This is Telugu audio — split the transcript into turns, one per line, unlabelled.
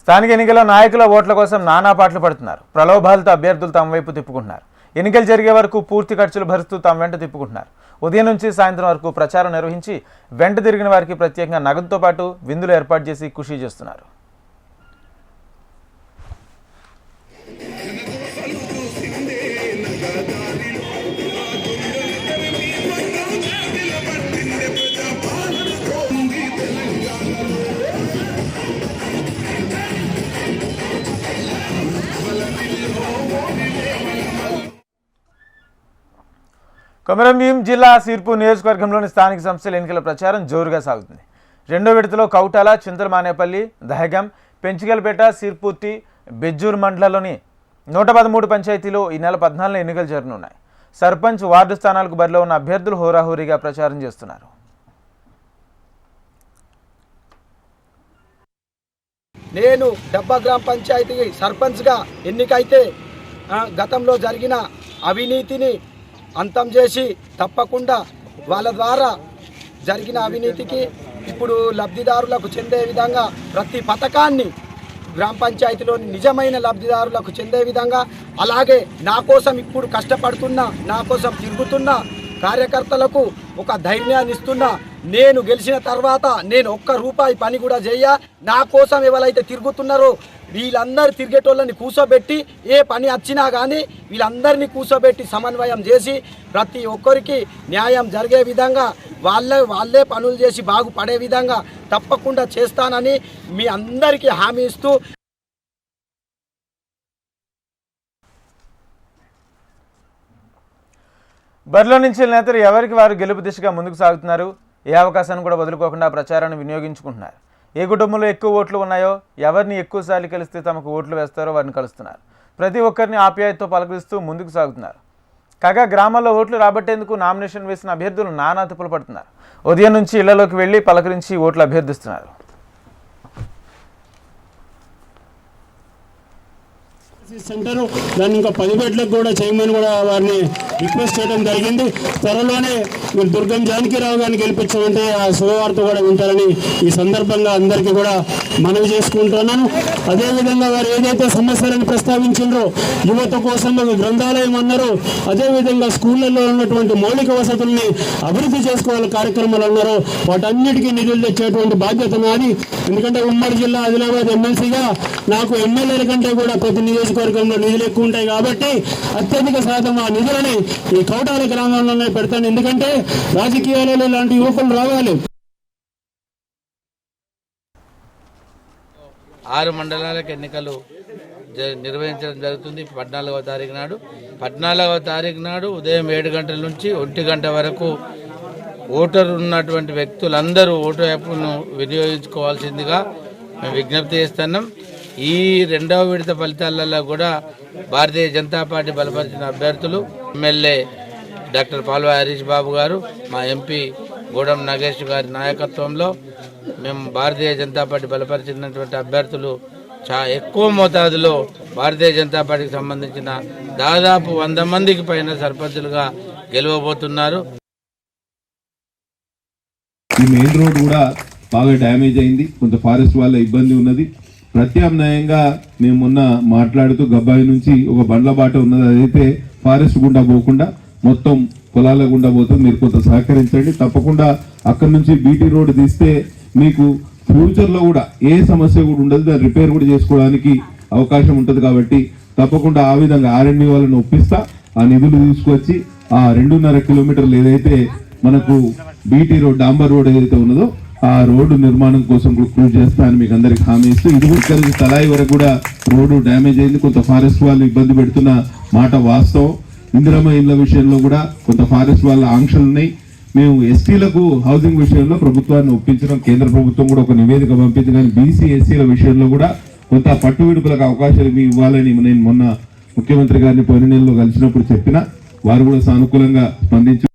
స్థానిక ఎన్నికల్లో నాయకుల ఓట్ల కోసం నానా పాటలు పడుతున్నారు. ప్రలోభాలతో అభ్యర్థులు తమ వైపు తిప్పుకుంటున్నారు. ఎన్నికలు జరిగే వరకు పూర్తి ఖర్చులు భరుస్తూ తమ వెంట తిప్పుకుంటున్నారు. ఉదయం నుంచి సాయంత్రం వరకు ప్రచారం నిర్వహించి వెంట తిరిగిన వారికి ప్రత్యేకంగా నగదుతో పాటు విందులు ఏర్పాటు చేసి ఖుషీ చేస్తున్నారు. కొమరంభీం జిల్లా సిర్పూర్ నియోజకవర్గంలోని స్థానిక సంస్థల ఎన్నికల ప్రచారం జోరుగా సాగుతుంది. రెండో విడతలో కౌటాల, చింతలమానేపల్లి, దహగం, పెంచికల్పేట, సిర్పూర్తి, బెజ్జూర్ మండలంలోని 113 పంచాయతీలో ఈ నెల 14న ఎన్నికలు జరగనున్నాయి. సర్పంచ్, వార్డు స్థానాలకు బరిలో ఉన్న అభ్యర్థులు హోరాహోరీగా ప్రచారం చేస్తున్నారు.
నేను డబ్బా గ్రామ పంచాయతీ సర్పంచ్గా ఎన్నికైతే గతంలో జరిగిన అవినీతిని అంతం చేసి తప్పకుండా వాళ్ళ ద్వారా జరిగిన అవినీతికి ఇప్పుడు లబ్ధిదారులకు చెందే విధంగా ప్రతి పథకాన్ని గ్రామ పంచాయతీలోని నిజమైన లబ్ధిదారులకు చెందే విధంగా, అలాగే నా కోసం ఇప్పుడు కష్టపడుతున్న, నా కోసం తిరుగుతున్న కార్యకర్తలకు ఒక ధైర్యాన్ని ఇస్తున్నా. నేను గెలిచిన తర్వాత నేను ఒక్క రూపాయి పని కూడా చేయ, నా కోసం ఎవరైతే తిరుగుతున్నారో వీళ్ళందరూ తిరిగేటోళ్ళని కూర్చోబెట్టి ఏ పని వచ్చినా కానీ వీళ్ళందరినీ కూర్చోబెట్టి సమన్వయం చేసి ప్రతి ఒక్కరికి న్యాయం జరిగే విధంగా వాళ్ళే పనులు చేసి బాగుపడే విధంగా తప్పకుండా చేస్తానని మీ అందరికీ హామీ ఇస్తూ
బరిలో నుంచి నేతలు ఎవరికి వారు గెలుపు దిశగా ముందుకు సాగుతున్నారు. ఏ అవకాశాన్ని కూడా వదులుకోకుండా ప్రచారాన్ని వినియోగించుకుంటున్నారు. ఏ కుటుంబంలో ఎక్కువ ఓట్లు ఉన్నాయో, ఎవరిని ఎక్కువసార్లు కలిస్తే తమకు ఓట్లు వేస్తారో వారిని కలుస్తున్నారు. ప్రతి ఒక్కరిని ఆప్యాయతతో పలకరిస్తూ ముందుకు సాగుతున్నారు. కాగా గ్రామాల్లో ఓట్లు రాబట్టేందుకు నామినేషన్ వేసిన అభ్యర్థులు నానా తిప్పలు పడుతున్నారు. ఉదయం నుంచి ఇళ్లలోకి వెళ్లి పలకరించి ఓట్లు అభ్యర్థిస్తున్నారు.
సెంటర్ దాన్ని ఇంకా 10 బెడ్లకు కూడా చేయమని కూడా వారిని రిక్వెస్ట్ చేయడం జరిగింది. త్వరలోనే మీరు దుర్గం జానకిరావు గారిని గెలిపించమంటే ఆ శుభవార్త కూడా వింటారని ఈ సందర్భంగా అందరికీ కూడా మనవి చేసుకుంటున్నాను. అదేవిధంగా వారు ఏదైతే సమస్యలను ప్రస్తావించారో, యువత కోసం ఒక గ్రంథాలయం అన్నారు, అదేవిధంగా స్కూళ్ళల్లో ఉన్నటువంటి మౌలిక వసతుల్ని అభివృద్ధి చేసుకోవాలి కార్యక్రమాలు అన్నారు. వాటన్నిటికీ నిధులు తెచ్చేటువంటి బాధ్యత నాది. ఎందుకంటే ఉమ్మడి జిల్లా ఆదిలాబాద్ ఎమ్మెల్సీగా నాకు ఎమ్మెల్యేల కంటే కూడా ప్రతి నియోజకవర్గంలో నిధులు ఎక్కువ ఉంటాయి కాబట్టి అత్యధిక శాతం ఆ నిధులని ఈ కౌటాల గ్రామంలోనే పెడతాను. ఎందుకంటే రాజకీయాలలో ఇలాంటి యువకులు రావాలి.
6 మండలాలకు ఎన్నికలు నిర్వహించడం జరుగుతుంది. 14వ తారీఖు నాడు 14వ తారీఖు నాడు ఉదయం 7 గంటల నుంచి 1 గంట వరకు ఓటరు ఉన్నటువంటి వ్యక్తులందరూ ఓటు యాప్ను వినియోగించుకోవాల్సిందిగా మేము విజ్ఞప్తి చేస్తున్నాం. ఈ రెండవ విడత ఫలితాలలో కూడా భారతీయ జనతా పార్టీ బలపరిచిన అభ్యర్థులు ఎమ్మెల్యే డాక్టర్ పాల్వా హరీష్ బాబు గారు, మా ఎంపీ గూడెం నాగేష్ గారి నాయకత్వంలో మేము భారతీయ జనతా పార్టీ బలపరిచినటువంటి అభ్యర్థులు ఎక్కువ మోతాదులో భారతీయ జనతా పార్టీకి సంబంధించిన దాదాపు 100 మందికి పైన సర్పంచులుగా గెలవబోతున్నారు.
ఈ మెయిన్ రోడ్ కూడా బాగా డ్యామేజ్ అయింది, కొంత ఫారెస్ట్ వాళ్ళ ఇబ్బంది ఉన్నది. ప్రత్యామ్నాయంగా మేము మొన్న మాట్లాడుతూ గబ్బాయి నుంచి ఒక బండ్ల బాట ఉన్నది, అదైతే ఫారెస్ట్ గుండా పోకుండా మొత్తం పొలాల గుండా పోతుంది. మీరు కొంత సహకరించండి. తప్పకుండా అక్కడి నుంచి బీటీ రోడ్ తీస్తే మీకు ఫ్యూచర్లో కూడా ఏ సమస్య కూడా ఉండదు, దాన్ని రిపేర్ కూడా చేసుకోవడానికి అవకాశం ఉంటుంది. కాబట్టి తప్పకుండా ఆ విధంగా ఆర్ఎండ్బి వాళ్ళని ఒప్పిస్తా ఆ నిధులు తీసుకొచ్చి ఆ 2.5 కిలోమీటర్లు ఏదైతే మనకు బీటీ రోడ్, డాంబర్ రోడ్ ఏదైతే ఉన్నదో ఆ రోడ్డు నిర్మాణం కోసం కూడా కృషి చేస్తా అని మీకు అందరికి హామీ ఇస్తూ, ఇది ఇక్కడ నుంచి తలాయి వరకు కూడా రోడ్డు డ్యామేజ్ అయింది. కొంత ఫారెస్ట్ వాళ్ళు ఇబ్బంది పెడుతున్న మాట వాస్తవం. ఇందిరమ్మ ఇళ్ల విషయంలో కూడా కొంత ఫారెస్ట్ వాళ్ళ ఆంక్షలు ఉన్నాయి. మేము ఎస్టీలకు హౌసింగ్ విషయంలో ప్రభుత్వాన్ని ఒప్పించడం, కేంద్ర ప్రభుత్వం కూడా ఒక నివేదిక పంపించింది. కానీ బీసీ ఎస్సీల విషయంలో కూడా కొంత పట్టు విడుపులకు అవకాశాలు ఇవ్వాలని నేను మొన్న ముఖ్యమంత్రి గారిని పోయిన నెలలో కలిసినప్పుడు చెప్పినా వారు కూడా సానుకూలంగా స్పందించారు.